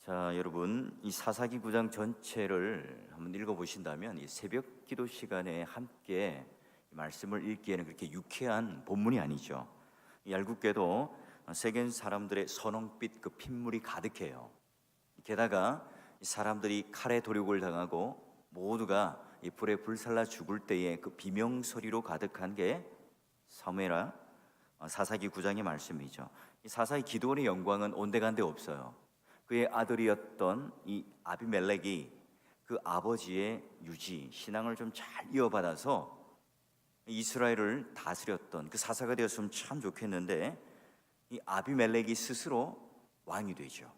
자, 여러분, 이 사사기 9장 전체를 한번 읽어보신다면 이 새벽 기도 시간에 함께 말씀을 읽기에는 그렇게 유쾌한 본문이 아니죠. 얄궂게도 세겜 사람들의 선홍빛 그 핏물이 가득해요. 게다가 이 사람들이 칼에 도륙을 당하고 모두가 이 불에 불살라 죽을 때에 그 비명 소리로 가득한 게 사무엘하 사사기 9장의 말씀이죠. 이 사사기 기드온의 영광은 온데간데 없어요. 그의 아들이었던 이 아비멜렉이 그 아버지의 유지 신앙을 좀 잘 이어받아서 이스라엘을 다스렸던 그 사사가 되었으면 참 좋겠는데, 이 아비멜렉이 스스로 왕이 되죠.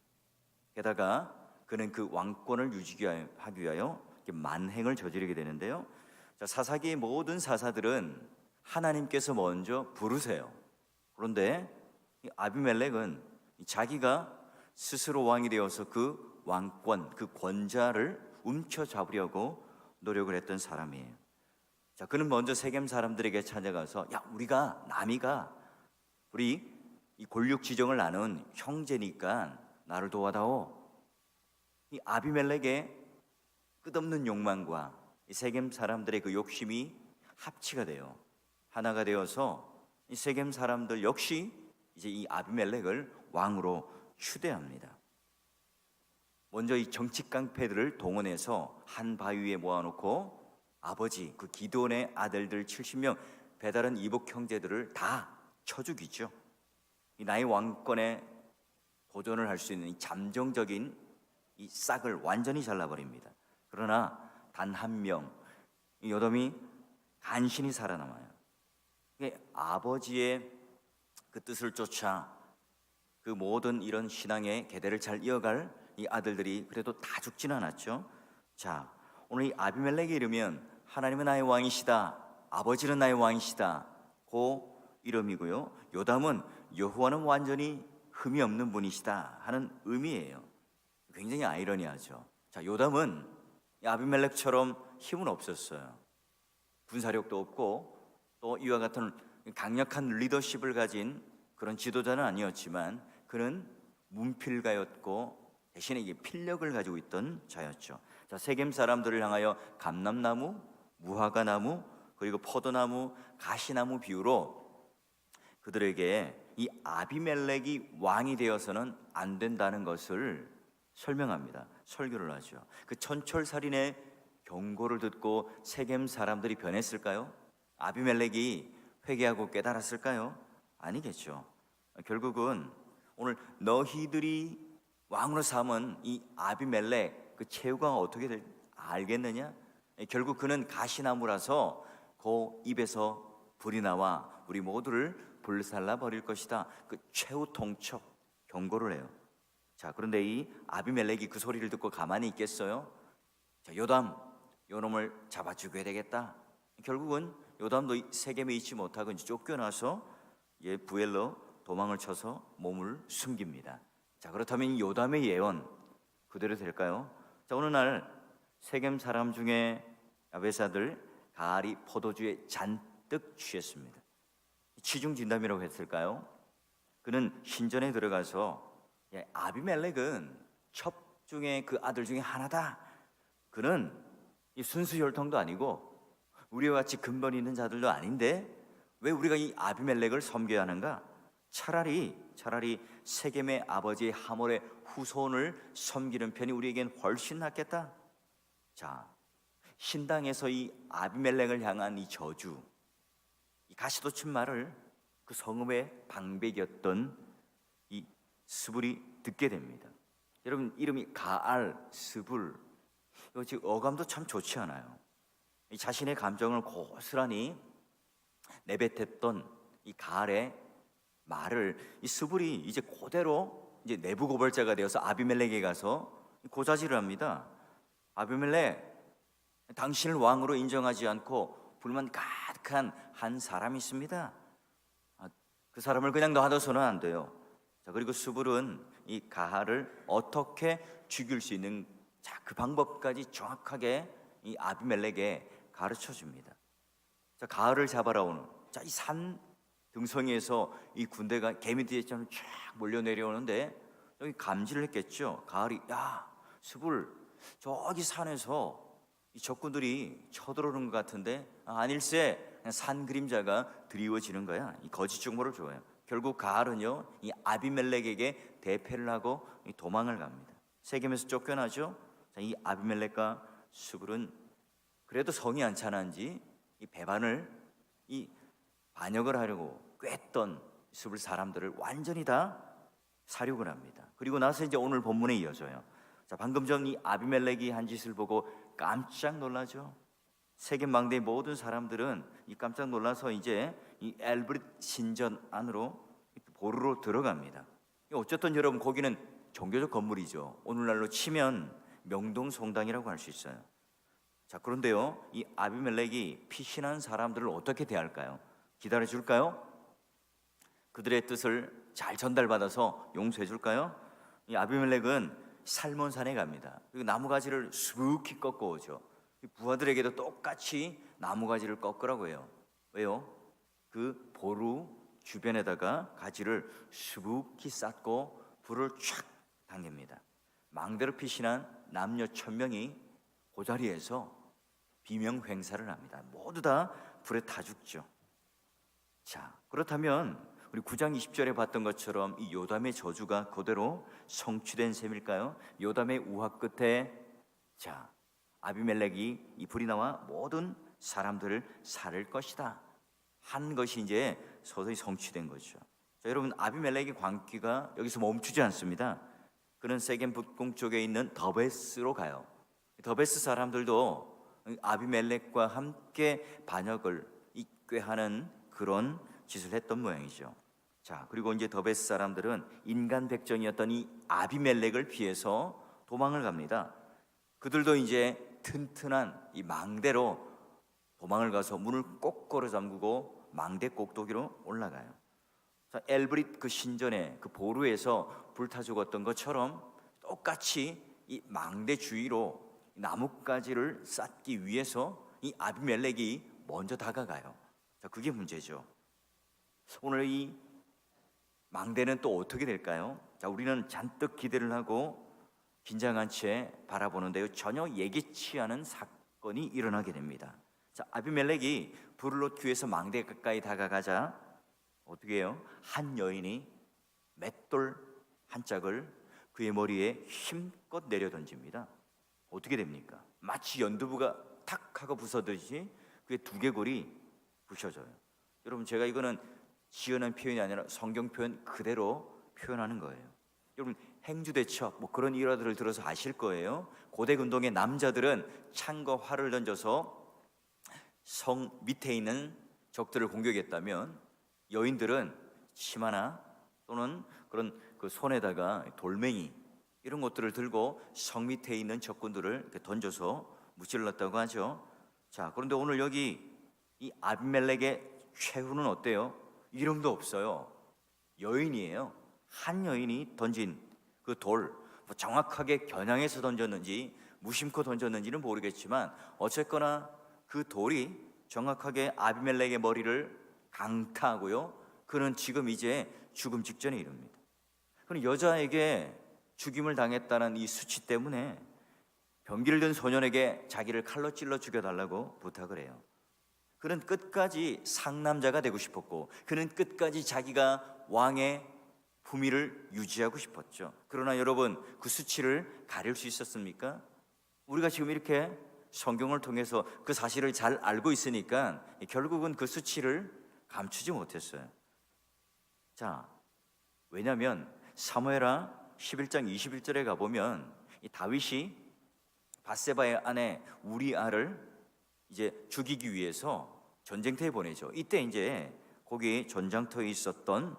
게다가 그는 그 왕권을 유지하기 위하여 만행을 저지르게 되는데요. 자, 사사기의 모든 사사들은 하나님께서 먼저 부르세요. 그런데 이 아비멜렉은 자기가 스스로 왕이 되어서 그 왕권, 그 권자를 움켜잡으려고 노력을 했던 사람이에요. 자, 그는 먼저 세겜 사람들에게 찾아가서, 야, 남이가 우리 이 골육 지정을 나눈 형제니까 나를 도와다오. 이 아비멜렉의 끝없는 욕망과 이 세겜 사람들의 그 욕심이 합치가 돼요. 하나가 되어서 이 세겜 사람들 역시 이제 이 아비멜렉을 왕으로 추대합니다. 먼저 이 정치 깡패들을 동원해서 한 바위에 모아놓고 아버지 그 기드온의 아들들 70명 배다른 이복 형제들을 다 쳐 죽이죠. 이 나의 왕권에 도전을 할 수 있는 이 잠정적인 이 싹을 완전히 잘라버립니다. 그러나 단 한 명, 이 요돔이 간신히 살아남아요. 이게 아버지의 그 뜻을 쫓아 그 모든 이런 신앙의 계대를 잘 이어갈 이 아들들이 그래도 다 죽지는 않았죠. 자, 오늘 이 아비멜렉이 이르면 하나님은 나의 왕이시다, 아버지는 나의 왕이시다, 그 이름이고요. 요담은 여호와는 완전히 흠이 없는 분이시다 하는 의미예요. 굉장히 아이러니하죠. 자, 요담은 아비멜렉처럼 힘은 없었어요. 군사력도 없고 또 이와 같은 강력한 리더십을 가진 그런 지도자는 아니었지만 그는 문필가였고 대신에 이게 필력을 가지고 있던 자였죠. 자, 세겜 사람들을 향하여 감람나무, 무화과나무, 그리고 포도나무, 가시나무 비유로 그들에게 이 아비멜렉이 왕이 되어서는 안 된다는 것을 설명합니다. 설교를 하죠. 그 천철살인의 경고를 듣고 세겜 사람들이 변했을까요? 아비멜렉이 회개하고 깨달았을까요? 아니겠죠. 결국은 오늘 너희들이 왕으로 삼은 이 아비멜렉 그 최후가 어떻게 될지 알겠느냐? 결국 그는 가시나무라서 그 입에서 불이 나와 우리 모두를 불살라 버릴 것이다. 그 최후 통첩 경고를 해요. 자, 그런데 이 아비멜렉이 그 소리를 듣고 가만히 있겠어요? 자, 요담, 요놈을 잡아 죽여야 되겠다. 결국은 요담도 세겜에 있지 못하고 이제 쫓겨나서 부엘로 도망을 쳐서 몸을 숨깁니다. 자, 그렇다면 이 요담의 예언 그대로 될까요? 자, 어느 날 세겜 사람 중에 야베사들 가알이 포도주에 잔뜩 취했습니다. 취중진담이라고 했을까요? 그는 신전에 들어가서 아비멜렉은 첩중의 그 아들 중에 하나다. 그는 이 순수 혈통도 아니고 우리와 같이 근본 있는 자들도 아닌데 왜 우리가 이 아비멜렉을 섬겨야 하는가? 차라리 세겜의 아버지 하몰의 후손을 섬기는 편이 우리에겐 훨씬 낫겠다. 자, 신당에서 이 아비멜렉을 향한 이 저주, 이 가시돋친 말을 그 성읍의 방백이었던 이 스불이 듣게 됩니다. 여러분, 이름이 가알, 스불, 이거 지금 어감도 참 좋지 않아요. 이 자신의 감정을 고스란히 내뱉었던 이 가알의 말을 이 스불이 이제 그대로 이제 내부 고발자가 되어서 아비멜렉에 가서 고자질을 합니다. 아비멜렉, 당신을 왕으로 인정하지 않고 불만 가득한 한 사람이 있습니다. 그 사람을 그냥 놔둬서는 안 돼요. 자, 그리고 스불은 이 가알을 어떻게 죽일 수 있는 그 방법까지 정확하게 이 아비멜렉에 가르쳐 줍니다. 자, 가알을 잡아라 오는. 자, 이 산 등성이에서 이 군대가 개미들처럼 쫙 몰려 내려오는데 여기 감지를 했겠죠. 가을이 야 습을 저기 산에서 이 적군들이 쳐들어오는 것 같은데 아닐세. 그냥 산 그림자가 드리워지는 거야. 이 거짓 정보를 줘요. 결국 가을은요 이 아비멜렉에게 대패를 하고 이 도망을 갑니다. 세겜에서 쫓겨나죠. 자, 이 아비멜렉과 수불은 그래도 성이 안 차는지 이 배반을 이 반역을 하려고 꿰었던 수불 사람들을 완전히 다 사륙을 합니다. 그리고 나서 이제 오늘 본문에 이어져요. 자, 방금 전 이 아비멜렉이 한 짓을 보고 깜짝 놀라죠. 세겜 망대의 모든 사람들은 이 깜짝 놀라서 이제 이 엘브릿 신전 안으로 보루로 들어갑니다. 어쨌든 여러분 거기는 종교적 건물이죠. 오늘날로 치면 명동 성당이라고 할 수 있어요. 자, 그런데요 이 아비멜렉이 피신한 사람들을 어떻게 대할까요? 기다려 줄까요? 그들의 뜻을 잘 전달받아서 용서해 줄까요? 이 아비멜렉은 살몬산에 갑니다. 그리고 나무가지를 수북히 꺾어 오죠. 부하들에게도 똑같이 나무가지를 꺾으라고 해요. 왜요? 그 보루 주변에다가 가지를 수북히 쌓고 불을 촥 당깁니다. 망대로 피신한 남녀 1000명이 그 자리에서 비명 횡사를 합니다. 모두 다 불에 타 죽죠. 자, 그렇다면 우리 9장 20절에 봤던 것처럼 이 요담의 저주가 그대로 성취된 셈일까요? 요담의 우화 끝에 자, 아비멜렉이 이 불이 나와 모든 사람들을 살릴 것이다 한 것이 이제 서서히 성취된 거죠. 자, 여러분 아비멜렉의 광기가 여기서 멈추지 않습니다. 그는 세겜 북동쪽에 있는 더베스로 가요. 더베스 사람들도 아비멜렉과 함께 반역을 꾀하는 그런 짓을 했던 모양이죠. 자, 그리고 이제 더베스 사람들은 인간 백정이었던 이 아비멜렉을 피해서 도망을 갑니다. 그들도 이제 튼튼한 이 망대로 도망을 가서 문을 꼭 걸어 잠그고 망대 꼭대기로 올라가요. 자, 엘브릿 그 신전에 그 보루에서 불타 죽었던 것처럼 똑같이 이 망대 주위로 나뭇가지를 쌓기 위해서 이 아비멜렉이 먼저 다가가요. 자, 그게 문제죠. 오늘 이 망대는 또 어떻게 될까요? 자, 우리는 잔뜩 기대를 하고 긴장한 채 바라보는데요, 전혀 예기치 않은 사건이 일어나게 됩니다. 자, 아비멜렉이 불을 놓기 위해서 망대 가까이 다가가자 어떻게 해요? 한 여인이 맷돌 한 짝을 그의 머리에 힘껏 내려 던집니다. 어떻게 됩니까? 마치 연두부가 탁 하고 부서듯이 그의 두개골이 부셔져요. 여러분, 제가 이거는 지어낸 표현이 아니라 성경 표현 그대로 표현하는 거예요. 여러분, 행주대첩 뭐 그런 일화들을 들어서 아실 거예요. 고대 근동의 남자들은 창과 활을 던져서 성 밑에 있는 적들을 공격했다면 여인들은 치마나 또는 그런 그 손에다가 돌멩이 이런 것들을 들고 성 밑에 있는 적군들을 이렇게 던져서 무찔렀다고 하죠. 자, 그런데 오늘 여기 이 아비멜렉의 최후는 어때요? 이름도 없어요. 여인이에요. 한 여인이 던진 그 돌, 뭐 정확하게 겨냥해서 던졌는지 무심코 던졌는지는 모르겠지만 어쨌거나 그 돌이 정확하게 아비멜렉의 머리를 강타하고요, 그는 지금 이제 죽음 직전에 이릅니다. 그럼 여자에게 죽임을 당했다는 이 수치 때문에 병기를 든 소년에게 자기를 칼로 찔러 죽여달라고 부탁을 해요. 그는 끝까지 상남자가 되고 싶었고 그는 끝까지 자기가 왕의 품위를 유지하고 싶었죠. 그러나 여러분, 그 수치를 가릴 수 있었습니까? 우리가 지금 이렇게 성경을 통해서 그 사실을 잘 알고 있으니까 결국은 그 수치를 감추지 못했어요. 자, 왜냐하면 사무엘하 11장 21절에 가보면 이 다윗이 밧세바의 아내 우리아를 이제 죽이기 위해서 전쟁터에 보내죠. 이때 이제 거기 전장터에 있었던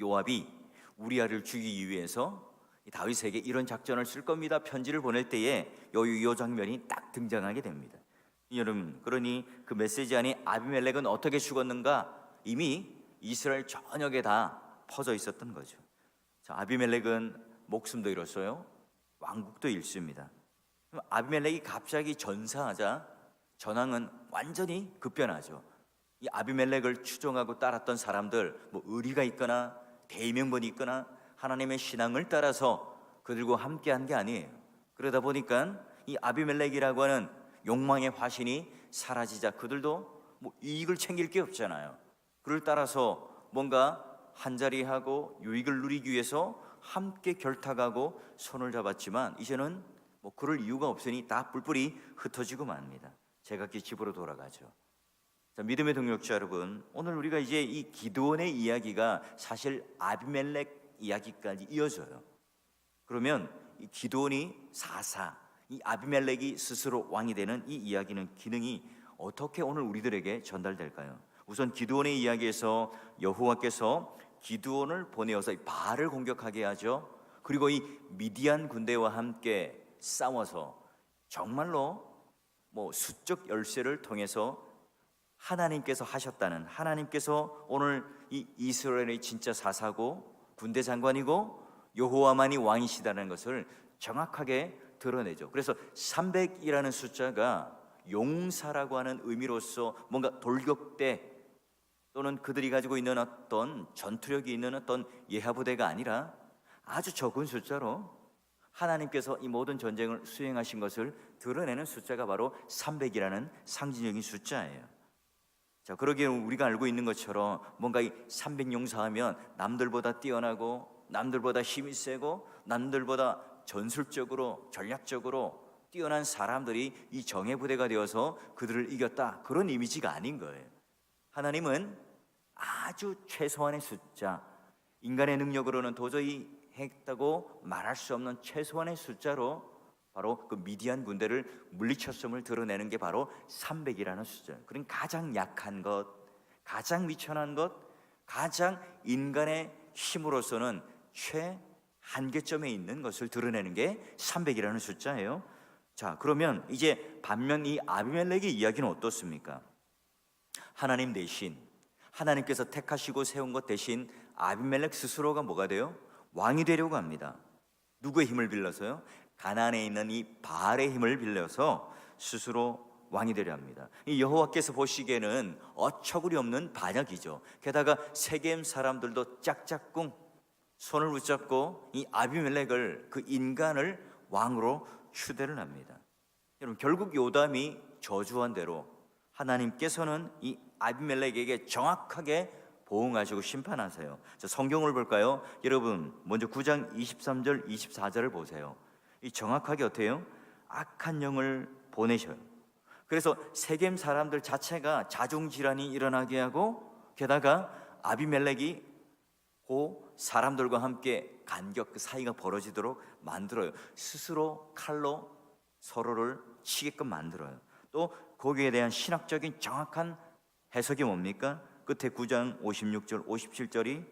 요압이 우리아를 죽이기 위해서 다윗에게 이런 작전을 쓸 겁니다 편지를 보낼 때에 요 장면이 딱 등장하게 됩니다. 여러분, 그러니 그 메시지 안에 아비멜렉은 어떻게 죽었는가 이미 이스라엘 전역에 다 퍼져 있었던 거죠. 자, 아비멜렉은 목숨도 잃었어요. 왕국도 잃습니다. 아비멜렉이 갑자기 전사하자 전황은 완전히 급변하죠. 이 아비멜렉을 추종하고 따랐던 사람들, 뭐 의리가 있거나 대의명분이 있거나 하나님의 신앙을 따라서 그들과 함께한 게 아니에요. 그러다 보니까 이 아비멜렉이라고 하는 욕망의 화신이 사라지자 그들도 뭐 이익을 챙길 게 없잖아요. 그를 따라서 뭔가 한자리하고 유익을 누리기 위해서 함께 결탁하고 손을 잡았지만 이제는 뭐 그럴 이유가 없으니 다 뿔뿔이 흩어지고 맙니다. 제각기 집으로 돌아가죠. 자, 믿음의 동역자 여러분, 오늘 우리가 이제 이 기드온의 이야기가 사실 아비멜렉 이야기까지 이어져요. 그러면 이 기드온이 사사, 이 아비멜렉이 스스로 왕이 되는 이 이야기는 기능이 어떻게 오늘 우리들에게 전달될까요? 우선 기드온의 이야기에서 여호와께서 기드온을 보내어서 바알을 공격하게 하죠. 그리고 이 미디안 군대와 함께 싸워서 정말로 뭐 수적 열쇠를 통해서 하나님께서 하셨다는, 하나님께서 오늘 이 이스라엘의 진짜 사사고 군대 장관이고 여호와만이 왕이시다는 것을 정확하게 드러내죠. 그래서 300이라는 숫자가 용사라고 하는 의미로서 뭔가 돌격대 또는 그들이 가지고 있는 어떤 전투력이 있는 어떤 예하부대가 아니라 아주 적은 숫자로 하나님께서 이 모든 전쟁을 수행하신 것을 드러내는 숫자가 바로 300이라는 상징적인 숫자예요. 자, 그러기에 우리가 알고 있는 것처럼 뭔가 이 300용사하면 남들보다 뛰어나고 남들보다 힘이 세고 남들보다 전술적으로 전략적으로 뛰어난 사람들이 이 정예 부대가 되어서 그들을 이겼다, 그런 이미지가 아닌 거예요. 하나님은 아주 최소한의 숫자, 인간의 능력으로는 도저히 했다고 말할 수 없는 최소한의 숫자로 바로 그 미디안 군대를 물리쳤음을 드러내는 게 바로 300이라는 숫자예요. 그러니까 가장 약한 것, 가장 미천한 것, 가장 인간의 힘으로서는 최한계점에 있는 것을 드러내는 게 300이라는 숫자예요. 자, 그러면 이제 반면 이 아비멜렉의 이야기는 어떻습니까? 하나님 대신, 하나님께서 택하시고 세운 것 대신 아비멜렉 스스로가 뭐가 돼요? 왕이 되려고 합니다. 누구의 힘을 빌려서요? 가나안에 있는 이 바알의 힘을 빌려서 스스로 왕이 되려 합니다. 이 여호와께서 보시기에는 어처구니 없는 반역이죠. 게다가 세겜 사람들도 짝짝꿍 손을 붙잡고 이 아비멜렉을, 그 인간을 왕으로 추대를 합니다. 여러분, 결국 요담이 저주한 대로 하나님께서는 이 아비멜렉에게 정확하게 보응하시고 심판하세요. 자, 성경을 볼까요? 여러분, 먼저 9장 23절 24절을 보세요. 이 정확하게 어때요? 악한 영을 보내셔요. 그래서 세겜 사람들 자체가 자중질환이 일어나게 하고, 게다가 아비멜렉이 그 사람들과 함께 간격, 그 사이가 벌어지도록 만들어요. 스스로 칼로 서로를 치게끔 만들어요. 또 거기에 대한 신학적인 정확한 해석이 뭡니까? 끝에 9장 56절 57절이,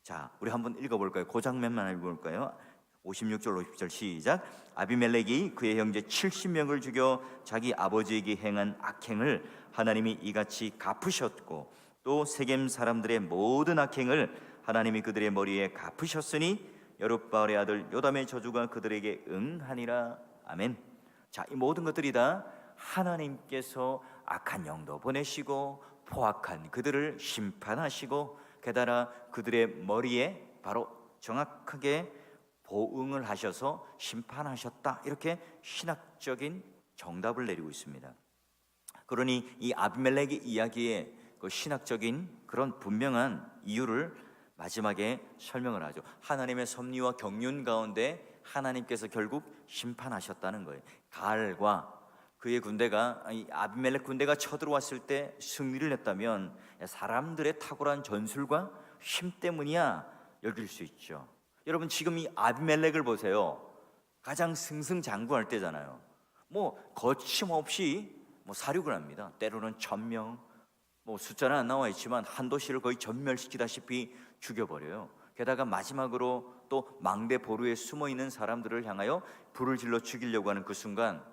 자, 우리 한번 읽어볼까요? 그 장면만 읽어볼까요? 56절 50절 시작. 아비멜렉이 그의 형제 70명을 죽여 자기 아버지에게 행한 악행을 하나님이 이같이 갚으셨고, 또 세겜 사람들의 모든 악행을 하나님이 그들의 머리에 갚으셨으니 여룻바알의 아들 요담의 저주가 그들에게 응하니라. 아멘. 자, 이 모든 것들이 다 하나님께서 악한 영도 보내시고 포악한 그들을 심판하시고, 게다가 그들의 머리에 바로 정확하게 보응을 하셔서 심판하셨다, 이렇게 신학적인 정답을 내리고 있습니다. 그러니 이 아비멜렉의 이야기에 그 신학적인 그런 분명한 이유를 마지막에 설명을 하죠. 하나님의 섭리와 경륜 가운데 하나님께서 결국 심판하셨다는 거예요. 가알과 그의 군대가, 이 아비멜렉 군대가 쳐들어왔을 때 승리를 했다면 사람들의 탁월한 전술과 힘 때문이야 여길 수 있죠. 여러분, 지금 이 아비멜렉을 보세요. 가장 승승장구할 때잖아요. 뭐 거침없이 뭐 사륙을 합니다. 때로는 1000명, 뭐 숫자는 안 나와 있지만 한 도시를 거의 전멸시키다시피 죽여버려요. 게다가 마지막으로 또 망대 보루에 숨어 있는 사람들을 향하여 불을 질러 죽이려고 하는 그 순간,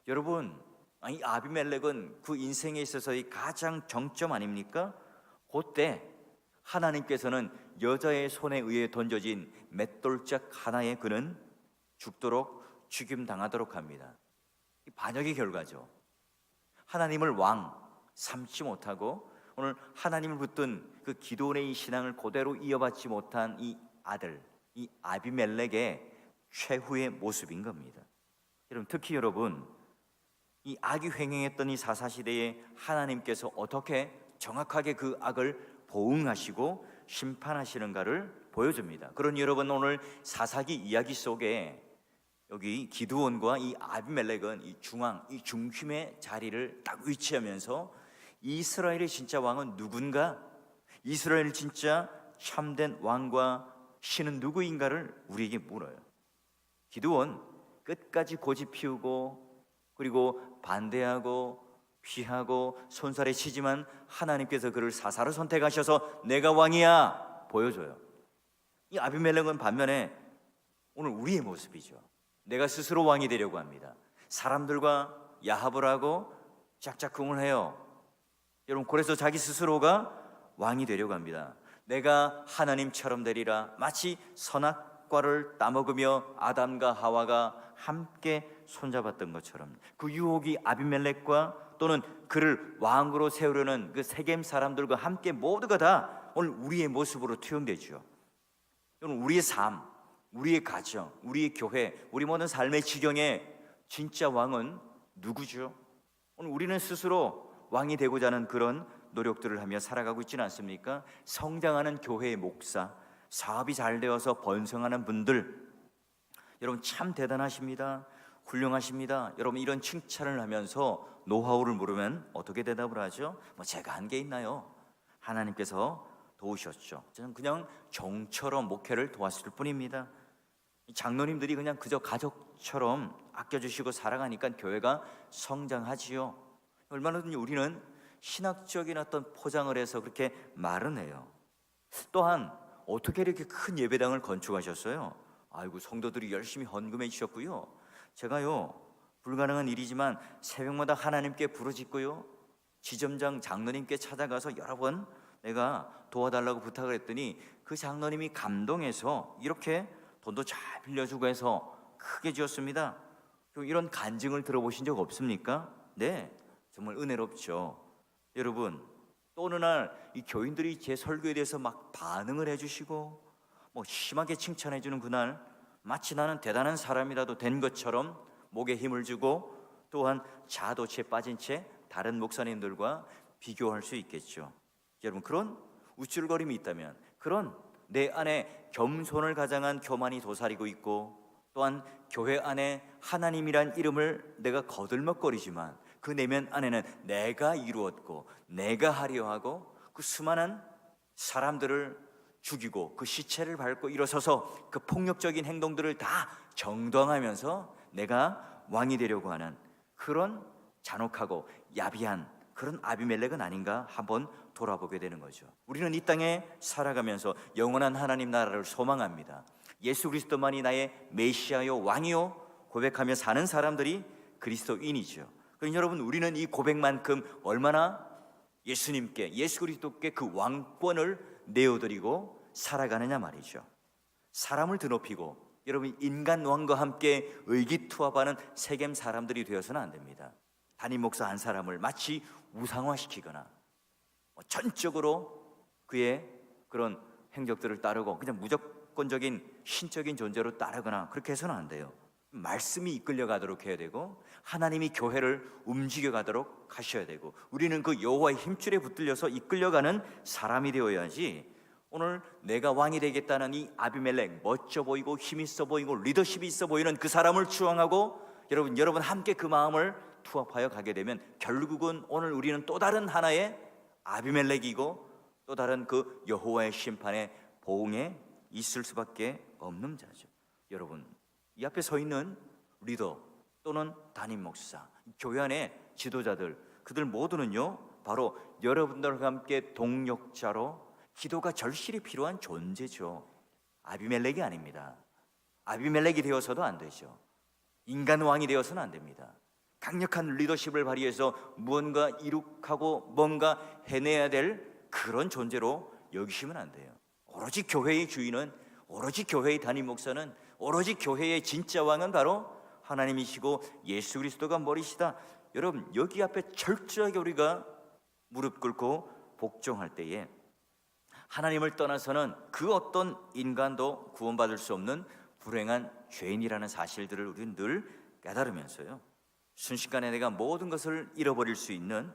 여러분, 이 아비멜렉은 그 인생에 있어서의 가장 정점 아닙니까? 그때 하나님께서는 여자의 손에 의해 던져진 맷돌짝 하나에 그는 죽도록 죽임당하도록 합니다. 이 반역의 결과죠. 하나님을 왕 삼지 못하고 오늘 하나님을 붙든 그 기도원의 이 신앙을 그대로 이어받지 못한 이 아들, 이 아비멜렉의 최후의 모습인 겁니다. 여러분, 특히 여러분, 이 악이 횡행했던 이 사사시대에 하나님께서 어떻게 정확하게 그 악을 보응하시고 심판하시는가를 보여줍니다. 그러니 여러분, 오늘 사사기 이야기 속에 여기 기드온과 이 아비멜렉은 이 중심의 자리를 딱 위치하면서 이스라엘의 진짜 왕은 누군가, 이스라엘 진짜 참된 왕과 신은 누구인가를 우리에게 물어요. 기드온 끝까지 고집 피우고 그리고 반대하고 피하고 손살에 치지만 하나님께서 그를 사사로 선택하셔서 내가 왕이야 보여줘요. 이 아비멜렉은 반면에 오늘 우리의 모습이죠. 내가 스스로 왕이 되려고 합니다. 사람들과 야합을 하고 짝짝꿍을 해요. 여러분, 그래서 자기 스스로가 왕이 되려고 합니다. 내가 하나님처럼 되리라. 마치 선악과를 따먹으며 아담과 하와가 함께 손잡았던 것처럼 그 유혹이 아비멜렉과 또는 그를 왕으로 세우려는 그 세겜 사람들과 함께 모두가 다 오늘 우리의 모습으로 투영되죠. 우리의 삶, 우리의 가정, 우리의 교회, 우리 모든 삶의 지경에 진짜 왕은 누구죠? 오늘 우리는 스스로 왕이 되고자 하는 그런 노력들을 하며 살아가고 있지는 않습니까? 성장하는 교회의 목사, 사업이 잘 되어서 번성하는 분들, 여러분 참 대단하십니다. 훌륭하십니다. 여러분 이런 칭찬을 하면서 노하우를 물으면 어떻게 대답을 하죠? 제가 한 게 있나요? 하나님께서 도우셨죠. 저는 그냥 종처럼 목회를 도왔을 뿐입니다. 장로님들이 그냥 그저 가족처럼 아껴주시고 살아가니까 교회가 성장하지요. 얼마나든지 우리는 신학적인 어떤 포장을 해서 그렇게 말은 해요. 또한 어떻게 이렇게 큰 예배당을 건축하셨어요? 아이고, 성도들이 열심히 헌금해 주셨고요. 제가요, 불가능한 일이지만 새벽마다 하나님께 부르짖고요, 지점장 장로님께 찾아가서 여러 번 내가 도와달라고 부탁을 했더니 그 장로님이 감동해서 이렇게 돈도 잘 빌려주고 해서 크게 지었습니다. 이런 간증을 들어보신 적 없습니까? 네, 정말 은혜롭죠. 여러분, 또 어느 날 이 교인들이 제 설교에 대해서 막 반응을 해주시고 심하게 칭찬해 주는 그날, 마치 나는 대단한 사람이라도 된 것처럼 목에 힘을 주고 또한 자도치에 빠진 채 다른 목사님들과 비교할 수 있겠죠. 여러분, 그런 우쭐거림이 있다면, 그런 내 안에 겸손을 가장한 교만이 도사리고 있고 또한 교회 안에 하나님이란 이름을 내가 거들먹거리지만 그 내면 안에는 내가 이루었고 내가 하려 하고 그 수많은 사람들을 죽이고 그 시체를 밟고 일어서서 그 폭력적인 행동들을 다 정당하면서 내가 왕이 되려고 하는 그런 잔혹하고 야비한 그런 아비멜렉은 아닌가 한번 돌아보게 되는 거죠. 우리는 이 땅에 살아가면서 영원한 하나님 나라를 소망합니다. 예수 그리스도만이 나의 메시아요 왕이요 고백하며 사는 사람들이 그리스도인이죠. 그러니 여러분, 우리는 이 고백만큼 얼마나 예수님께, 예수 그리스도께 그 왕권을 내어드리고 살아가느냐 말이죠. 사람을 드높이고 여러분 인간 왕과 함께 의기투합하는 세겜 사람들이 되어서는 안 됩니다. 담임 목사 한 사람을 마치 우상화시키거나 전적으로 그의 그런 행적들을 따르고 그냥 무조건적인 신적인 존재로 따르거나 그렇게 해서는 안 돼요. 말씀이 이끌려가도록 해야 되고 하나님이 교회를 움직여가도록 하셔야 되고 우리는 그 여호와의 힘줄에 붙들려서 이끌려가는 사람이 되어야지, 오늘 내가 왕이 되겠다는 이 아비멜렉, 멋져 보이고 힘 있어 보이고 리더십이 있어 보이는 그 사람을 추앙하고 여러분 함께 그 마음을 투합하여 가게 되면 결국은 오늘 우리는 또 다른 하나의 아비멜렉이고 또 다른 그 여호와의 심판의 보응에 있을 수밖에 없는 자죠. 여러분, 이 앞에 서 있는 리더 또는 담임 목사, 교회 안의 지도자들, 그들 모두는요 바로 여러분들과 함께 동력자로 기도가 절실히 필요한 존재죠. 아비멜렉이 아닙니다. 아비멜렉이 되어서도 안 되죠. 인간 왕이 되어서는 안 됩니다. 강력한 리더십을 발휘해서 무언가 이룩하고 뭔가 해내야 될 그런 존재로 여기시면 안 돼요. 오로지 교회의 주인은, 오로지 교회의 담임 목사는, 오로지 교회의 진짜 왕은 바로 하나님이시고 예수 그리스도가 머리시다. 여러분, 여기 앞에 철저하게 우리가 무릎 꿇고 복종할 때에 하나님을 떠나서는 그 어떤 인간도 구원받을 수 없는 불행한 죄인이라는 사실들을 우리는 늘 깨달으면서요, 순식간에 내가 모든 것을 잃어버릴 수 있는,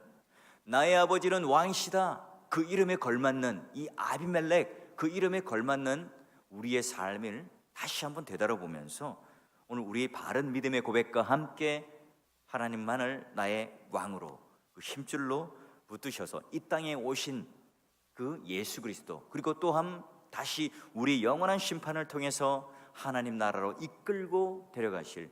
나의 아버지는 왕이시다, 그 이름에 걸맞는 이 아비멜렉, 그 이름에 걸맞는 우리의 삶을 다시 한번 되돌아보면서 오늘 우리의 바른 믿음의 고백과 함께 하나님만을 나의 왕으로, 그 힘줄로 붙드셔서 이 땅에 오신 그 예수 그리스도, 그리고 또한 다시 우리 영원한 심판을 통해서 하나님 나라로 이끌고 데려가실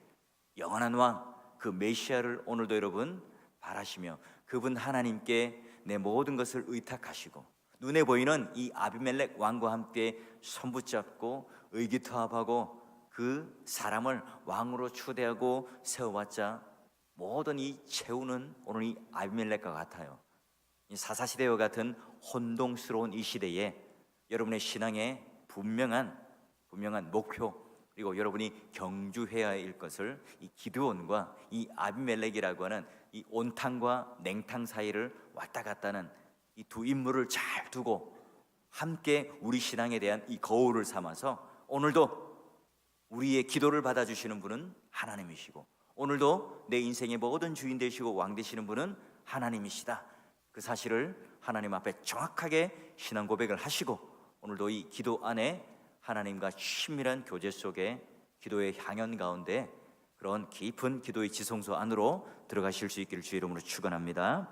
영원한 왕, 그 메시아를 오늘도 여러분 바라시며 그분 하나님께 내 모든 것을 의탁하시고 눈에 보이는 이 아비멜렉 왕과 함께 손붙잡고 의기투합하고 그 사람을 왕으로 추대하고 세워봤자 모든 이 채우는 오늘 이 아비멜렉과 같아요. 이 사사시대와 같은 혼동스러운 이 시대에 여러분의 신앙의 분명한 목표, 그리고 여러분이 경주해야 할 것을 이 기드온과 이 아비멜렉이라고 하는 이 온탕과 냉탕 사이를 왔다 갔다 하는 이 두 인물을 잘 두고 함께 우리 신앙에 대한 이 거울을 삼아서 오늘도 우리의 기도를 받아주시는 분은 하나님이시고, 오늘도 내 인생의 모든 주인 되시고 왕 되시는 분은 하나님이시다, 그 사실을 하나님 앞에 정확하게 신앙 고백을 하시고 오늘도 이 기도 안에 하나님과 친밀한 교제 속에 기도의 향연 가운데 그런 깊은 기도의 지성소 안으로 들어가실 수 있기를 주의 이름으로 축원합니다.